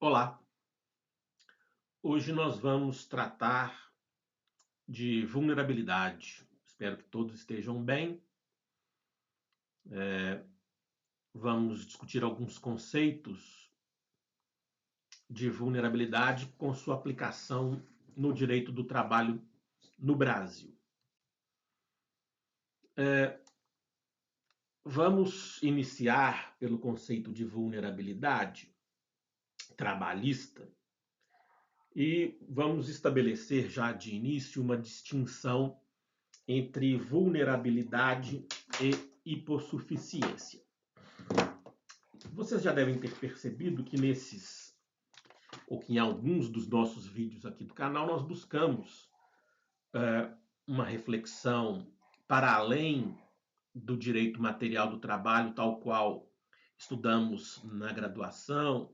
Olá, hoje nós vamos tratar de vulnerabilidade. Espero que todos estejam bem. Vamos discutir alguns conceitos de vulnerabilidade com sua aplicação no direito do trabalho no Brasil. Vamos iniciar pelo conceito de vulnerabilidade trabalhista e vamos estabelecer já de início uma distinção entre vulnerabilidade e hipossuficiência. Vocês já devem ter percebido que em alguns dos nossos vídeos aqui do canal, nós buscamos uma reflexão para além do direito material do trabalho, tal qual estudamos na graduação,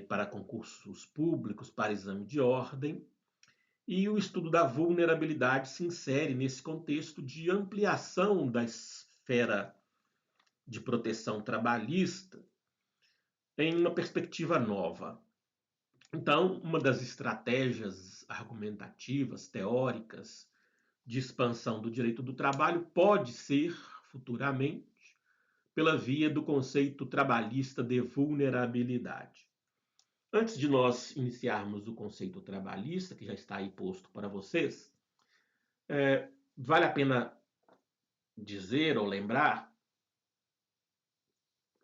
para concursos públicos, para exame de ordem, e o estudo da vulnerabilidade se insere nesse contexto de ampliação da esfera de proteção trabalhista em uma perspectiva nova. Então, uma das estratégias argumentativas, teóricas, de expansão do direito do trabalho pode ser, futuramente, pela via do conceito trabalhista de vulnerabilidade. Antes de nós iniciarmos o conceito trabalhista, que já está aí posto para vocês, vale a pena dizer ou lembrar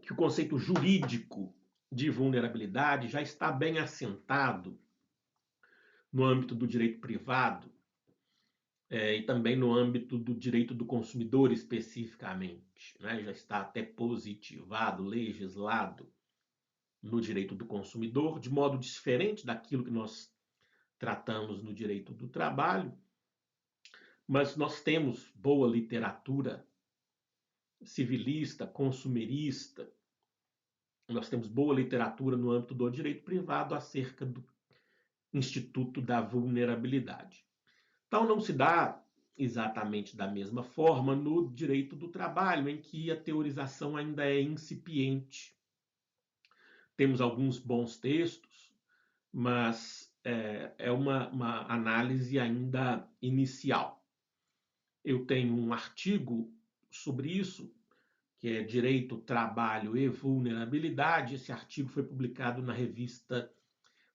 que o conceito jurídico de vulnerabilidade já está bem assentado no âmbito do direito privado e também no âmbito do direito do consumidor especificamente, né? Já está até positivado, legislado no direito do consumidor, de modo diferente daquilo que nós tratamos no direito do trabalho, mas nós temos boa literatura civilista, consumerista, nós temos boa literatura no âmbito do direito privado acerca do Instituto da Vulnerabilidade. Então, não se dá exatamente da mesma forma no direito do trabalho, em que a teorização ainda é incipiente. Temos alguns bons textos, mas é uma análise ainda inicial. Eu tenho um artigo sobre isso, que é Direito, Trabalho e Vulnerabilidade. Esse artigo foi publicado na revista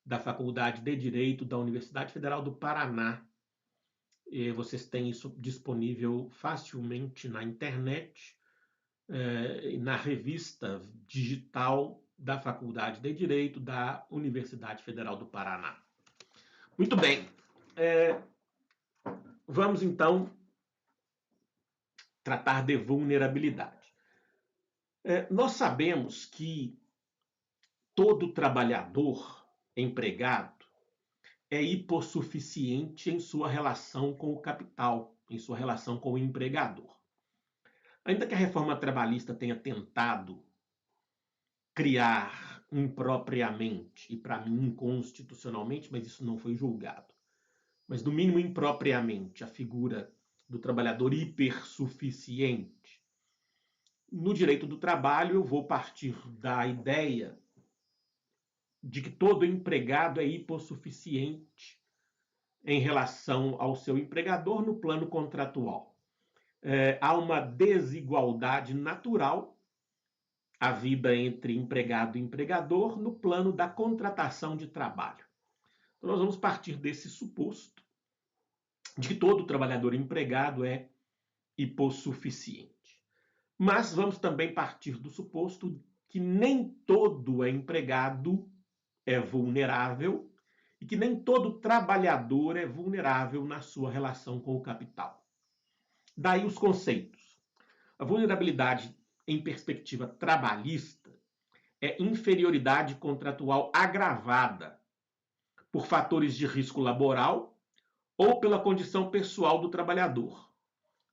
da Faculdade de Direito da Universidade Federal do Paraná. E vocês têm isso disponível facilmente na internet, na revista digital da Faculdade de Direito da Universidade Federal do Paraná. Muito bem. Vamos então tratar de vulnerabilidade. Nós sabemos que todo trabalhador empregado é hipossuficiente em sua relação com o capital, em sua relação com o empregador. Ainda que a reforma trabalhista tenha tentado criar impropriamente, e para mim inconstitucionalmente, mas isso não foi julgado, mas no mínimo impropriamente, a figura do trabalhador hipersuficiente, no direito do trabalho eu vou partir da ideia de que todo empregado é hipossuficiente em relação ao seu empregador no plano contratual. Há uma desigualdade natural havida entre empregado e empregador no plano da contratação de trabalho. Então, nós vamos partir desse suposto de que todo trabalhador empregado é hipossuficiente. Mas vamos também partir do suposto que nem todo empregado é vulnerável e que nem todo trabalhador é vulnerável na sua relação com o capital. Daí os conceitos. A vulnerabilidade em perspectiva trabalhista é inferioridade contratual agravada por fatores de risco laboral ou pela condição pessoal do trabalhador,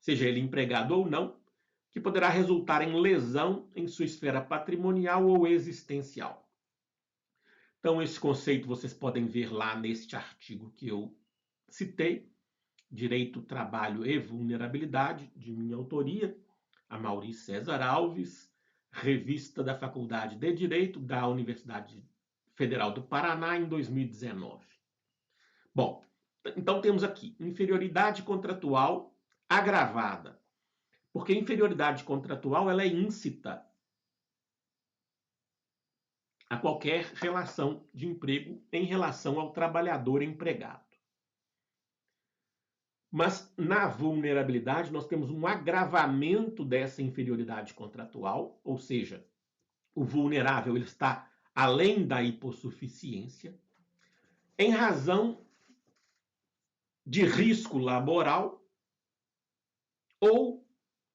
seja ele empregado ou não, que poderá resultar em lesão em sua esfera patrimonial ou existencial. Então, esse conceito vocês podem ver lá neste artigo que eu citei, Direito, Trabalho e Vulnerabilidade, de minha autoria, Amaury César Alves, revista da Faculdade de Direito da Universidade Federal do Paraná em 2019. Bom, então temos aqui inferioridade contratual agravada, porque a inferioridade contratual ela é íncita a qualquer relação de emprego em relação ao trabalhador empregado. Mas na vulnerabilidade nós temos um agravamento dessa inferioridade contratual, ou seja, o vulnerável ele está além da hipossuficiência, em razão de risco laboral ou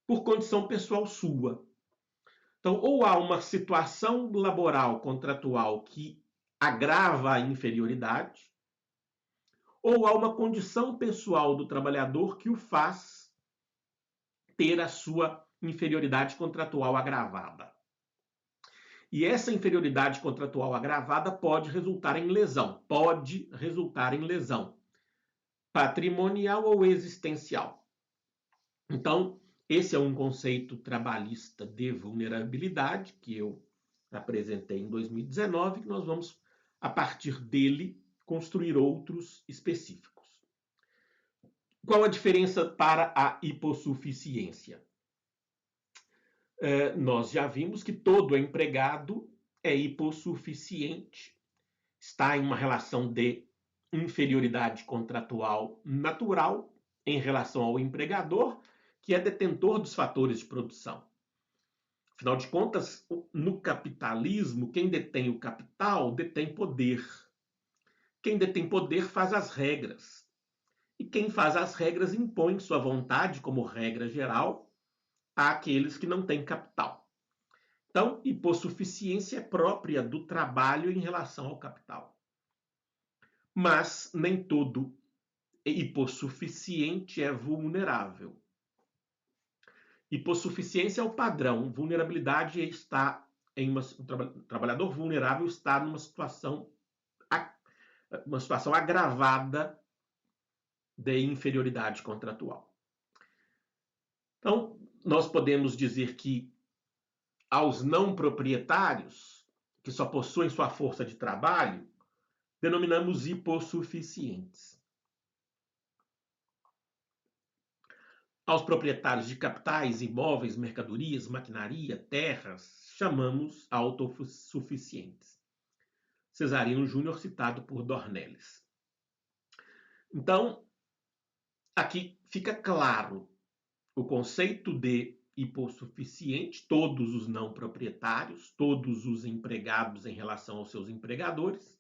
por condição pessoal sua. Então, ou há uma situação laboral contratual que agrava a inferioridade, ou há uma condição pessoal do trabalhador que o faz ter a sua inferioridade contratual agravada. E essa inferioridade contratual agravada pode resultar em lesão, patrimonial ou existencial. Então, esse é um conceito trabalhista de vulnerabilidade que eu apresentei em 2019, que nós vamos, a partir dele, construir outros específicos. Qual a diferença para a hipossuficiência? Nós já vimos que todo empregado é hipossuficiente, está em uma relação de inferioridade contratual natural em relação ao empregador, que é detentor dos fatores de produção. Afinal de contas, no capitalismo, quem detém o capital detém poder. Quem detém poder faz as regras. E quem faz as regras impõe sua vontade, como regra geral, àqueles que não têm capital. Então, hipossuficiência é própria do trabalho em relação ao capital. Mas nem todo hipossuficiente é vulnerável. Hipossuficiência é o padrão, vulnerabilidade está em um trabalhador vulnerável está numa situação agravada de inferioridade contratual. Então, nós podemos dizer que aos não proprietários, que só possuem sua força de trabalho, denominamos hipossuficientes. Aos proprietários de capitais, imóveis, mercadorias, maquinaria, terras, chamamos autossuficientes. Cesarino Júnior, citado por Dornelles. Então, aqui fica claro o conceito de hipossuficiente, todos os não proprietários, todos os empregados em relação aos seus empregadores,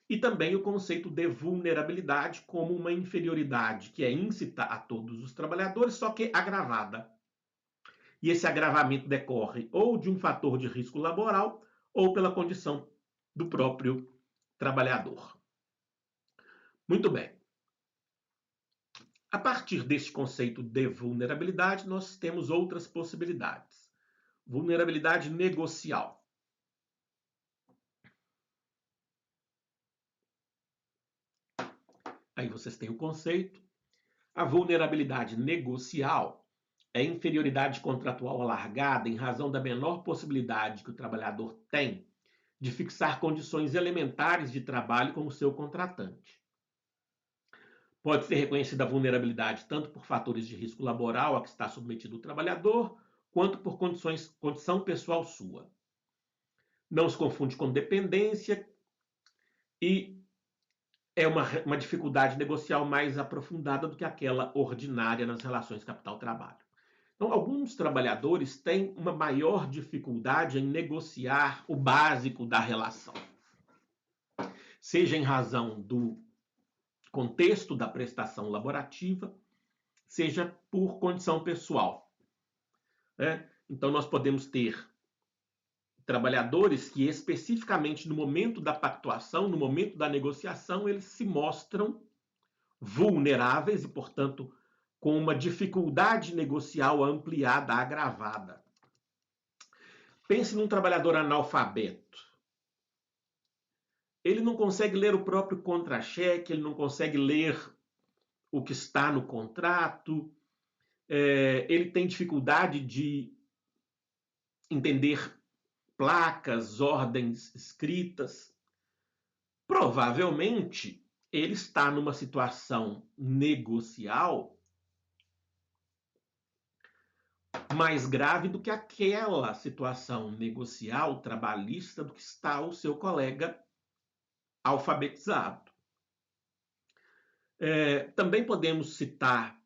e também o conceito de vulnerabilidade como uma inferioridade que é íncita a todos os trabalhadores, só que agravada. E esse agravamento decorre ou de um fator de risco laboral ou pela condição do próprio trabalhador. Muito bem. A partir deste conceito de vulnerabilidade, nós temos outras possibilidades. Vulnerabilidade negocial. Aí vocês têm o conceito. A vulnerabilidade negocial é a inferioridade contratual alargada em razão da menor possibilidade que o trabalhador tem de fixar condições elementares de trabalho com o seu contratante. Pode ser reconhecida a vulnerabilidade tanto por fatores de risco laboral a que está submetido o trabalhador, quanto por condição pessoal sua. Não se confunde com dependência e é uma dificuldade negocial mais aprofundada do que aquela ordinária nas relações capital-trabalho. Então, alguns trabalhadores têm uma maior dificuldade em negociar o básico da relação, seja em razão do contexto da prestação laborativa, seja por condição pessoal. Então, nós podemos ter trabalhadores que, especificamente no momento da pactuação, no momento da negociação, eles se mostram vulneráveis e, portanto, com uma dificuldade negocial ampliada, agravada. Pense num trabalhador analfabeto. Ele não consegue ler o próprio contra-cheque, ele não consegue ler o que está no contrato, ele tem dificuldade de entender placas, ordens escritas. provavelmente ele está numa situação negocial mais grave do que aquela situação negocial trabalhista do que está o seu colega alfabetizado. Também podemos citar,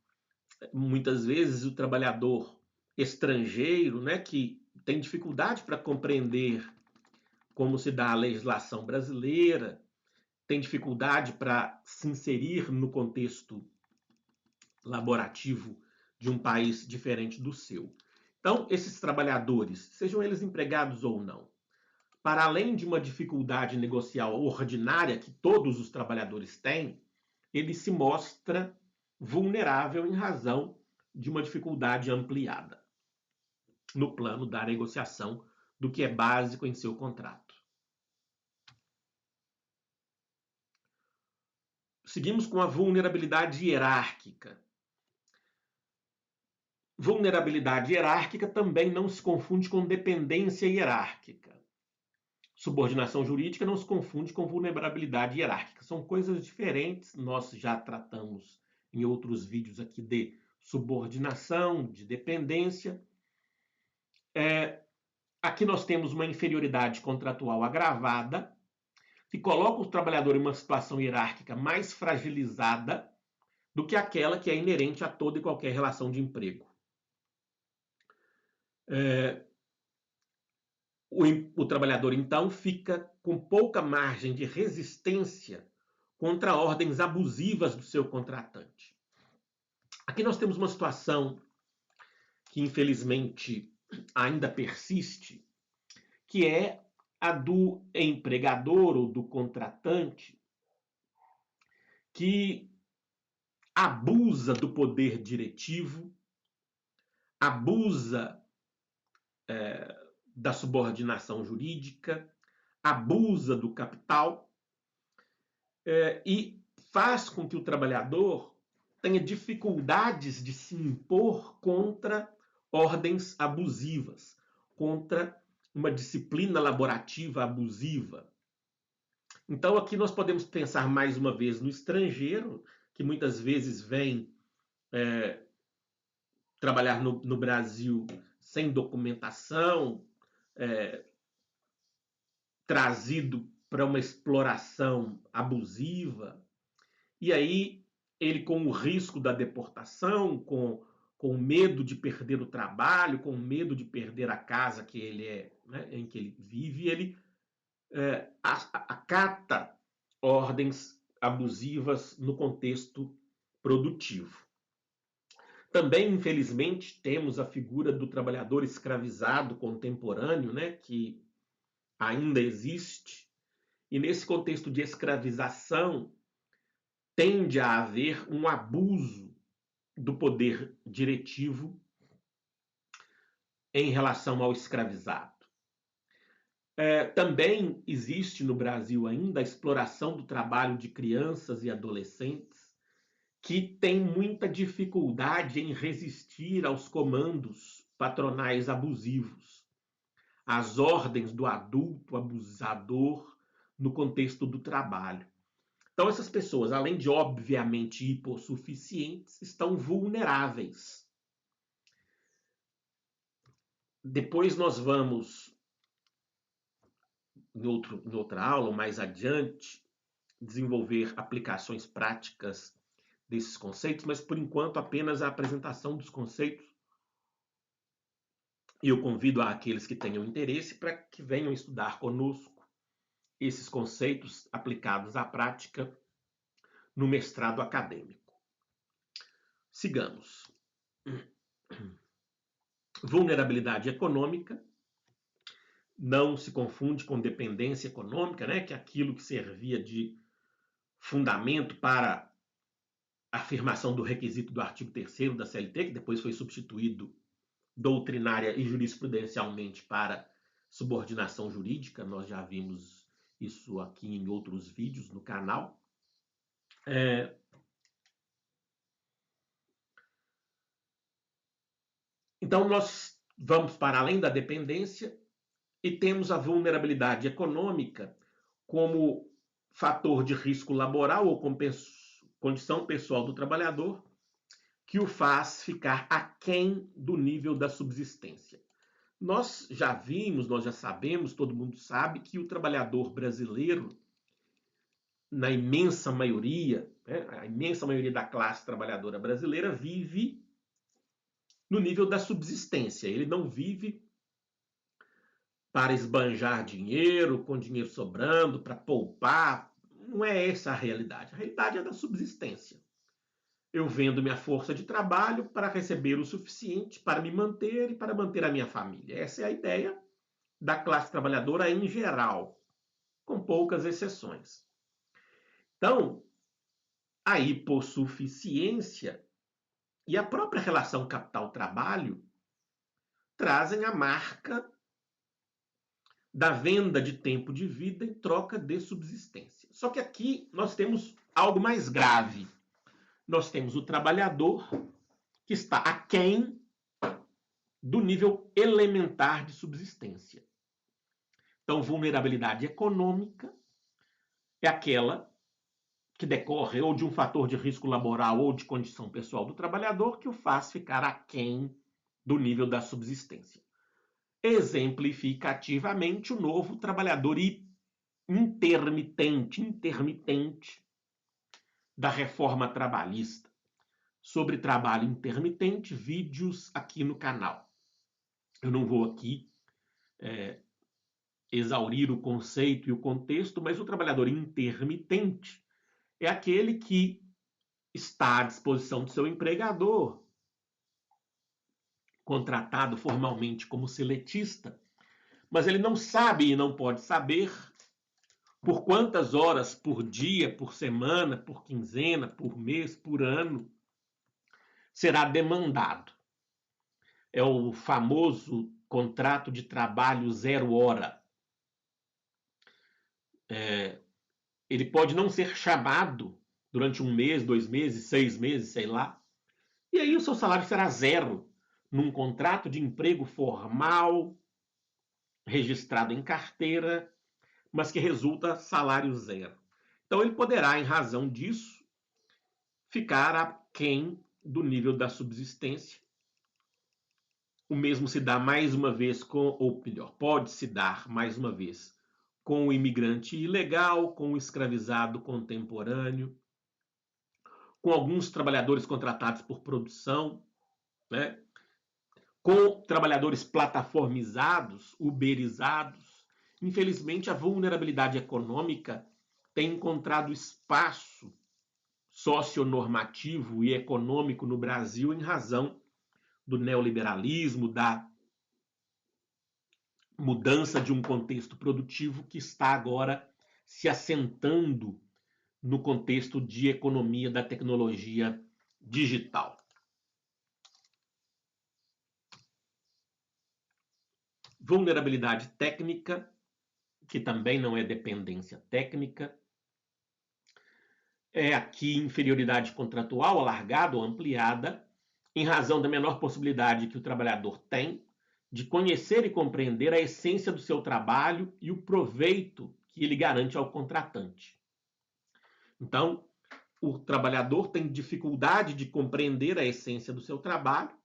muitas vezes, o trabalhador estrangeiro, né, que tem dificuldade para compreender como se dá a legislação brasileira, tem dificuldade para se inserir no contexto laborativo de um país diferente do seu. Então, esses trabalhadores, sejam eles empregados ou não, para além de uma dificuldade negocial ordinária que todos os trabalhadores têm, ele se mostra vulnerável em razão de uma dificuldade ampliada no plano da negociação do que é básico em seu contrato. Seguimos com a vulnerabilidade hierárquica. Vulnerabilidade hierárquica também não se confunde com dependência hierárquica. Subordinação jurídica não se confunde com vulnerabilidade hierárquica. São coisas diferentes. Nós já tratamos em outros vídeos aqui de subordinação, de dependência. Aqui nós temos uma inferioridade contratual agravada, que coloca o trabalhador em uma situação hierárquica mais fragilizada do que aquela que é inerente a toda e qualquer relação de emprego. O trabalhador, então, fica com pouca margem de resistência contra ordens abusivas do seu contratante. Aqui nós temos uma situação que, infelizmente, ainda persiste, que é a do empregador ou do contratante que abusa do poder diretivo, abusa da subordinação jurídica, abusa do capital e faz com que o trabalhador tenha dificuldades de se impor contra ordens abusivas, contra uma disciplina laborativa abusiva. Então, aqui nós podemos pensar mais uma vez no estrangeiro, que muitas vezes vem trabalhar no Brasil sem documentação, trazido para uma exploração abusiva, e aí ele, com o risco da deportação, com medo de perder o trabalho, com medo de perder a casa que ele em que ele vive, ele acata ordens abusivas no contexto produtivo. Também, infelizmente, temos a figura do trabalhador escravizado contemporâneo, que ainda existe, e nesse contexto de escravização tende a haver um abuso do poder diretivo em relação ao escravizado. Também existe no Brasil ainda a exploração do trabalho de crianças e adolescentes que têm muita dificuldade em resistir aos comandos patronais abusivos, às ordens do adulto abusador no contexto do trabalho. Então, essas pessoas, além de obviamente hipossuficientes, estão vulneráveis. Depois nós vamos, em outra aula, mais adiante, desenvolver aplicações práticas desses conceitos, mas por enquanto apenas a apresentação dos conceitos. E eu convido aqueles que tenham interesse para que venham estudar conosco esses conceitos aplicados à prática no mestrado acadêmico. Sigamos. Vulnerabilidade econômica não se confunde com dependência econômica, que é aquilo que servia de fundamento para a afirmação do requisito do artigo 3º da CLT, que depois foi substituído doutrinária e jurisprudencialmente para subordinação jurídica. Nós já vimos isso aqui em outros vídeos no canal. Então, nós vamos para além da dependência e temos a vulnerabilidade econômica como fator de risco laboral ou condição pessoal do trabalhador que o faz ficar aquém do nível da subsistência. Nós já vimos, nós já sabemos, todo mundo sabe que o trabalhador brasileiro, na imensa maioria, né, a imensa maioria da classe trabalhadora brasileira vive no nível da subsistência. Ele não vive para esbanjar dinheiro, com dinheiro sobrando, para poupar. Não é essa a realidade. A realidade é da subsistência. Eu vendo minha força de trabalho para receber o suficiente para me manter e para manter a minha família. Essa é a ideia da classe trabalhadora em geral, com poucas exceções. Então, a hipossuficiência e a própria relação capital-trabalho trazem a marca da venda de tempo de vida em troca de subsistência. Só que aqui nós temos algo mais grave. Nós temos o trabalhador que está aquém do nível elementar de subsistência. Então, vulnerabilidade econômica é aquela que decorre ou de um fator de risco laboral ou de condição pessoal do trabalhador que o faz ficar aquém do nível da subsistência. Exemplificativamente, o novo trabalhador intermitente da reforma trabalhista. Sobre trabalho intermitente, vídeos aqui no canal. Eu não vou aqui exaurir o conceito e o contexto, mas o trabalhador intermitente é aquele que está à disposição do seu empregador, contratado formalmente como seletista, mas ele não sabe e não pode saber por quantas horas por dia, por semana, por quinzena, por mês, por ano será demandado. É o famoso contrato de trabalho 0 hora. Ele pode não ser chamado durante 1 mês, 2 meses, 6 meses, sei lá. E aí o seu salário será 0 num contrato de emprego formal, registrado em carteira, mas que resulta salário 0. Então ele poderá, em razão disso, ficar aquém do nível da subsistência. O mesmo se dá mais uma vez com, ou melhor, pode se dar mais uma vez com o imigrante ilegal, com o escravizado contemporâneo, com alguns trabalhadores contratados por produção, né? Com trabalhadores plataformizados, uberizados. Infelizmente, a vulnerabilidade econômica tem encontrado espaço socionormativo e econômico no Brasil em razão do neoliberalismo, da mudança de um contexto produtivo que está agora se assentando no contexto de economia da tecnologia digital. Vulnerabilidade técnica, que também não é dependência técnica. É aqui inferioridade contratual alargada ou ampliada, em razão da menor possibilidade que o trabalhador tem de conhecer e compreender a essência do seu trabalho e o proveito que ele garante ao contratante. Então, o trabalhador tem dificuldade de compreender a essência do seu trabalho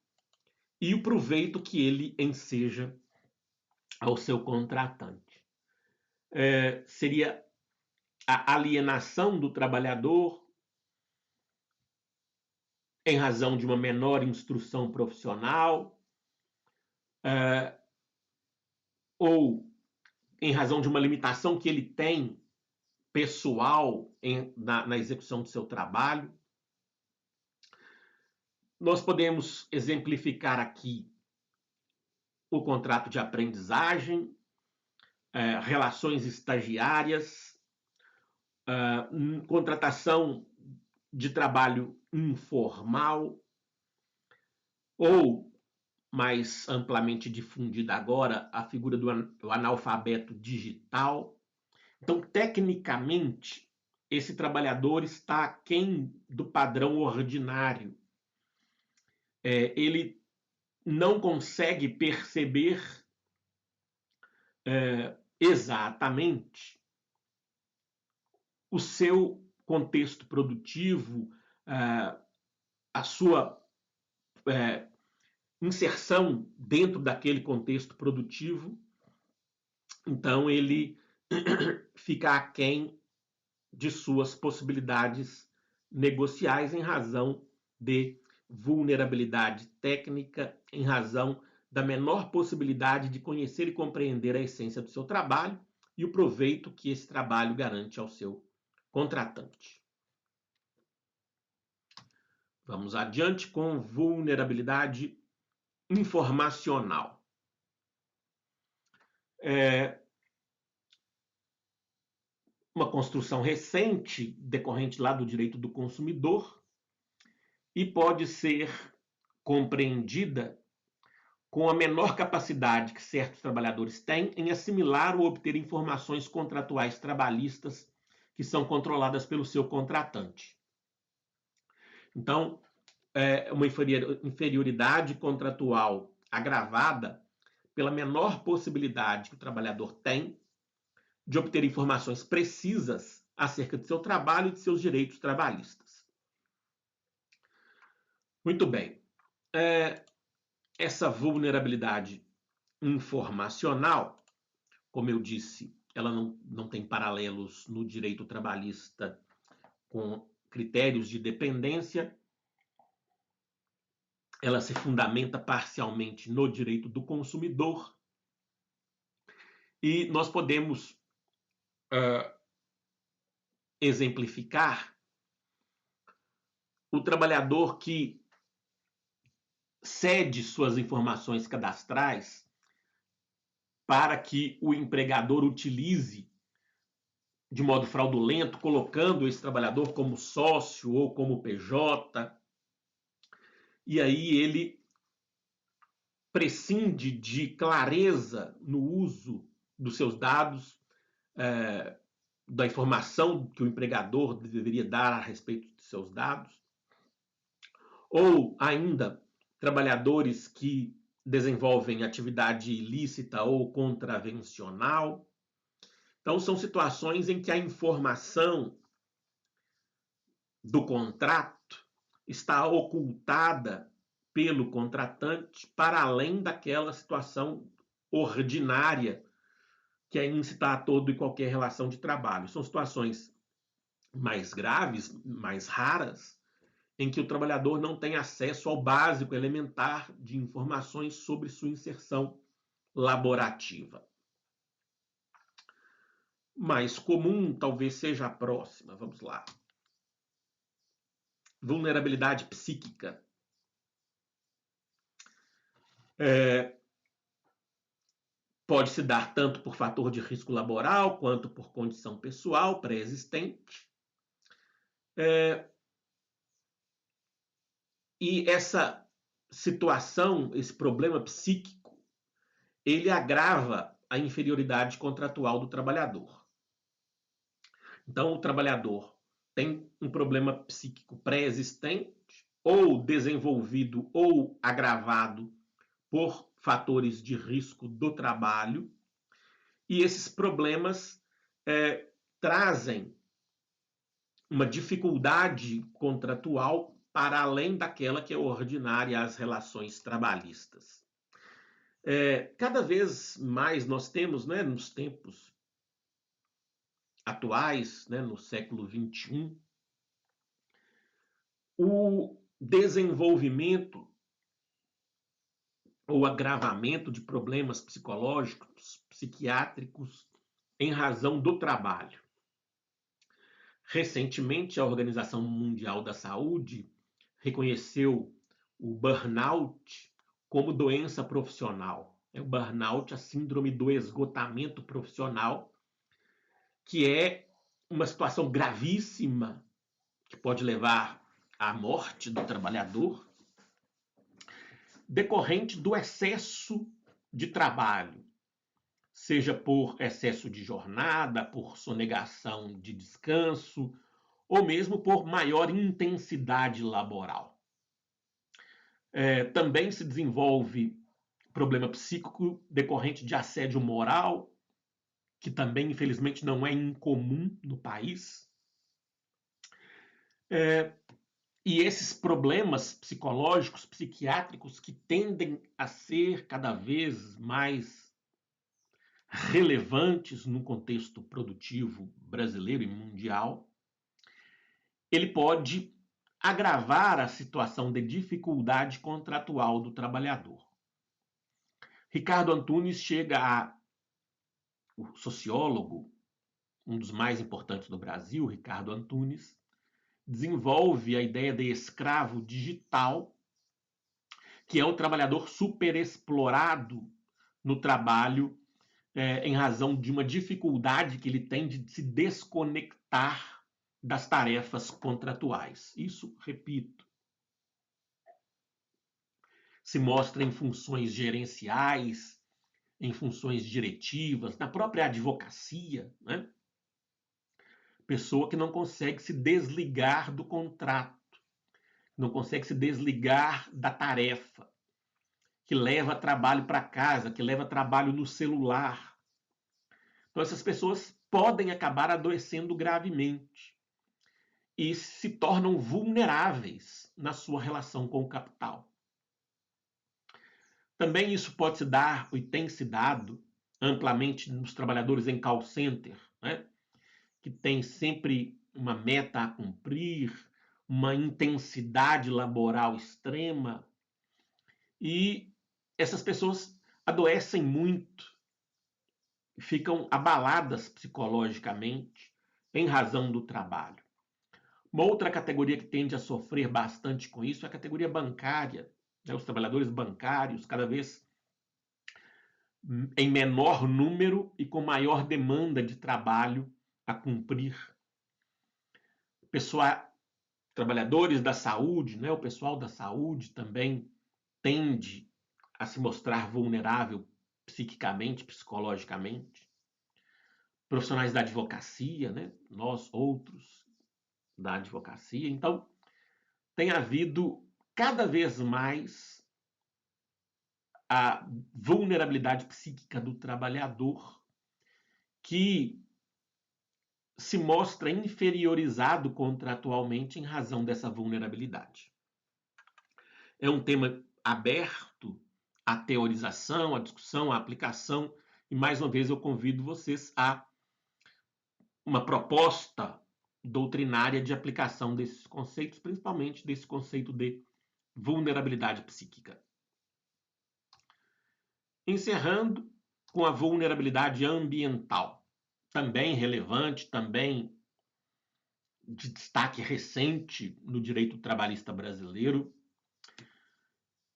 e o proveito que ele enseja ao seu contratante. Seria a alienação do trabalhador em razão de uma menor instrução profissional, ou em razão de uma limitação que ele tem pessoal na execução do seu trabalho. Nós podemos exemplificar aqui o contrato de aprendizagem, relações estagiárias, contratação de trabalho informal, ou, mais amplamente difundida agora, a figura do analfabeto digital. Então, tecnicamente, esse trabalhador está aquém do padrão ordinário. Ele não consegue perceber exatamente o seu contexto produtivo, a sua inserção dentro daquele contexto produtivo, então ele fica aquém de suas possibilidades negociais em razão de vulnerabilidade técnica, em razão da menor possibilidade de conhecer e compreender a essência do seu trabalho e o proveito que esse trabalho garante ao seu contratante. Vamos adiante com vulnerabilidade informacional. Uma construção recente, decorrente lá do direito do consumidor, e pode ser compreendida com a menor capacidade que certos trabalhadores têm em assimilar ou obter informações contratuais trabalhistas que são controladas pelo seu contratante. Então, uma inferioridade contratual agravada pela menor possibilidade que o trabalhador tem de obter informações precisas acerca de seu trabalho e de seus direitos trabalhistas. Muito bem. Essa vulnerabilidade informacional, como eu disse, ela não tem paralelos no direito trabalhista com critérios de dependência. Ela se fundamenta parcialmente no direito do consumidor. E nós podemos exemplificar o trabalhador que cede suas informações cadastrais para que o empregador utilize de modo fraudulento, colocando esse trabalhador como sócio ou como PJ. E aí ele prescinde de clareza no uso dos seus dados, da informação que o empregador deveria dar a respeito de seus dados. Ou ainda, trabalhadores que desenvolvem atividade ilícita ou contravencional. Então, são situações em que a informação do contrato está ocultada pelo contratante para além daquela situação ordinária que é incitar a toda e qualquer relação de trabalho. São situações mais graves, mais raras, em que o trabalhador não tem acesso ao básico elementar de informações sobre sua inserção laborativa. Mais comum talvez seja a próxima. Vamos lá. Vulnerabilidade psíquica. Pode se dar tanto por fator de risco laboral quanto por condição pessoal pré-existente. E essa situação, esse problema psíquico, ele agrava a inferioridade contratual do trabalhador. Então, o trabalhador tem um problema psíquico pré-existente, ou desenvolvido ou agravado por fatores de risco do trabalho, e esses problemas trazem uma dificuldade contratual para além daquela que é ordinária às relações trabalhistas. Cada vez mais nós temos, nos tempos atuais, no século XXI, o desenvolvimento ou agravamento de problemas psicológicos, psiquiátricos, em razão do trabalho. Recentemente, a Organização Mundial da Saúde reconheceu o burnout como doença profissional. O burnout, a síndrome do esgotamento profissional, que é uma situação gravíssima que pode levar à morte do trabalhador, decorrente do excesso de trabalho, seja por excesso de jornada, por sonegação de descanso, ou mesmo por maior intensidade laboral. Também se desenvolve problema psíquico decorrente de assédio moral, que também, infelizmente, não é incomum no país. E esses problemas psicológicos, psiquiátricos, que tendem a ser cada vez mais relevantes no contexto produtivo brasileiro e mundial, ele pode agravar a situação de dificuldade contratual do trabalhador. Ricardo Antunes o sociólogo, um dos mais importantes do Brasil, Ricardo Antunes, desenvolve a ideia de escravo digital, que é o trabalhador superexplorado no trabalho em razão de uma dificuldade que ele tem de se desconectar das tarefas contratuais. Isso, repito, se mostra em funções gerenciais, em funções diretivas, na própria advocacia, né? Pessoa que não consegue se desligar do contrato, não consegue se desligar da tarefa, que leva trabalho para casa, que leva trabalho no celular. Então, essas pessoas podem acabar adoecendo gravemente e se tornam vulneráveis na sua relação com o capital. Também isso pode se dar, e tem se dado, amplamente nos trabalhadores em call center, né? Que tem sempre uma meta a cumprir, uma intensidade laboral extrema, e essas pessoas adoecem muito, ficam abaladas psicologicamente em razão do trabalho. Uma outra categoria que tende a sofrer bastante com isso é a categoria bancária, né? Os trabalhadores bancários, cada vez em menor número e com maior demanda de trabalho a cumprir. Trabalhadores da saúde, né? O pessoal da saúde também tende a se mostrar vulnerável psiquicamente, psicologicamente. Profissionais da advocacia, né? Nós outros da advocacia. Então, tem havido cada vez mais a vulnerabilidade psíquica do trabalhador, que se mostra inferiorizado contratualmente em razão dessa vulnerabilidade. É um tema aberto à teorização, à discussão, à aplicação, e mais uma vez eu convido vocês a uma proposta doutrinária de aplicação desses conceitos, principalmente desse conceito de vulnerabilidade psíquica. Encerrando com a vulnerabilidade ambiental, também relevante, também de destaque recente no direito trabalhista brasileiro.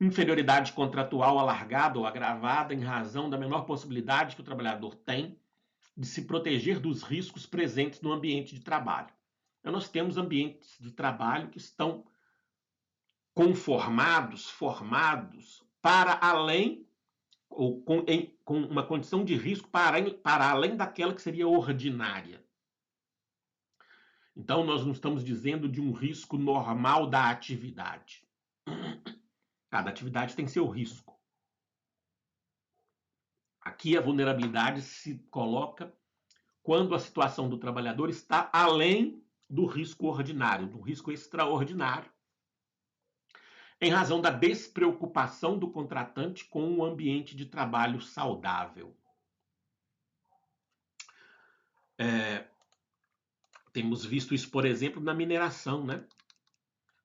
Inferioridade contratual alargada ou agravada em razão da menor possibilidade que o trabalhador tem de se proteger dos riscos presentes no ambiente de trabalho. Então, nós temos ambientes de trabalho que estão conformados, formados para além, ou com uma condição de risco para além daquela que seria ordinária. Então, nós não estamos dizendo de um risco normal da atividade. Cada atividade tem seu risco. Aqui a vulnerabilidade se coloca quando a situação do trabalhador está além do risco ordinário, do risco extraordinário, em razão da despreocupação do contratante com um ambiente de trabalho saudável. Temos visto isso, por exemplo, na mineração, né?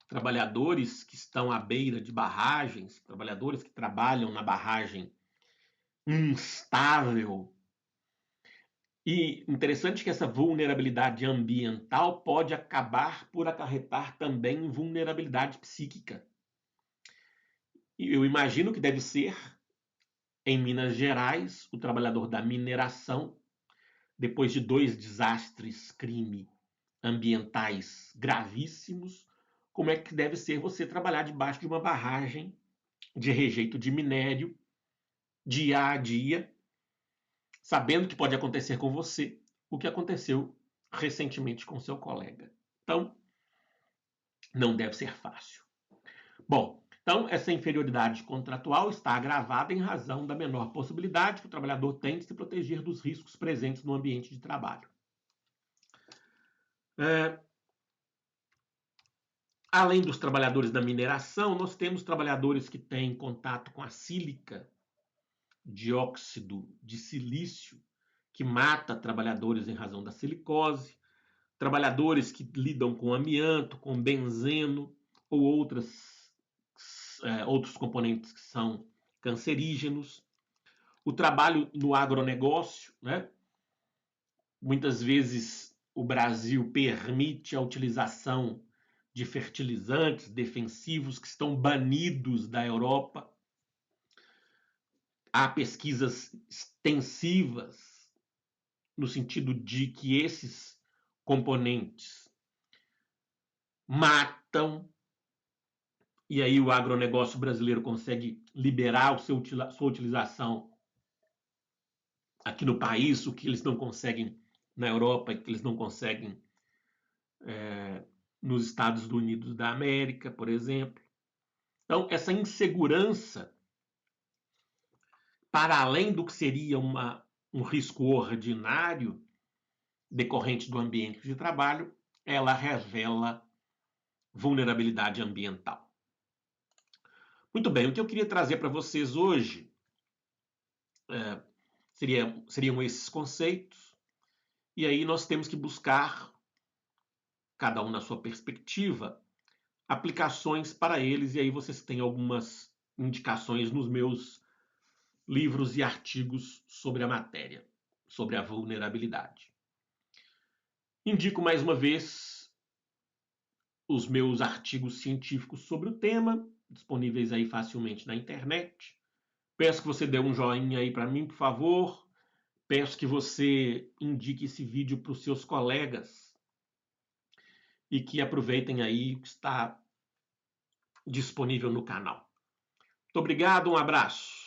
Trabalhadores que estão à beira de barragens, trabalhadores que trabalham na barragem instável. E interessante que essa vulnerabilidade ambiental pode acabar por acarretar também vulnerabilidade psíquica. Eu imagino que deve ser, em Minas Gerais, o trabalhador da mineração, depois de 2 desastres ambientais gravíssimos, como é que deve ser você trabalhar debaixo de uma barragem de rejeito de minério, dia a dia, sabendo que pode acontecer com você o que aconteceu recentemente com seu colega. Então, não deve ser fácil. Bom, então essa inferioridade contratual está agravada em razão da menor possibilidade que o trabalhador tem de se proteger dos riscos presentes no ambiente de trabalho. Além dos trabalhadores da mineração, nós temos trabalhadores que têm contato com a sílica, dióxido de silício, que mata trabalhadores em razão da silicose, trabalhadores que lidam com amianto, com benzeno ou outros componentes que são cancerígenos. O trabalho no agronegócio, né? Muitas vezes o Brasil permite a utilização de fertilizantes defensivos que estão banidos da Europa. Há pesquisas extensivas no sentido de que esses componentes matam, e aí o agronegócio brasileiro consegue liberar sua utilização aqui no país, o que eles não conseguem na Europa e que eles não conseguem nos Estados Unidos da América, por exemplo. Então, essa insegurança, para além do que seria um risco ordinário decorrente do ambiente de trabalho, ela revela vulnerabilidade ambiental. Muito bem, o que eu queria trazer para vocês hoje seriam esses conceitos, e aí nós temos que buscar, cada um na sua perspectiva, aplicações para eles, e aí vocês têm algumas indicações nos meus livros e artigos sobre a matéria, sobre a vulnerabilidade. Indico mais uma vez os meus artigos científicos sobre o tema, disponíveis aí facilmente na internet. Peço que você dê um joinha aí para mim, por favor. Peço que você indique esse vídeo para os seus colegas e que aproveitem aí o que está disponível no canal. Muito obrigado, um abraço.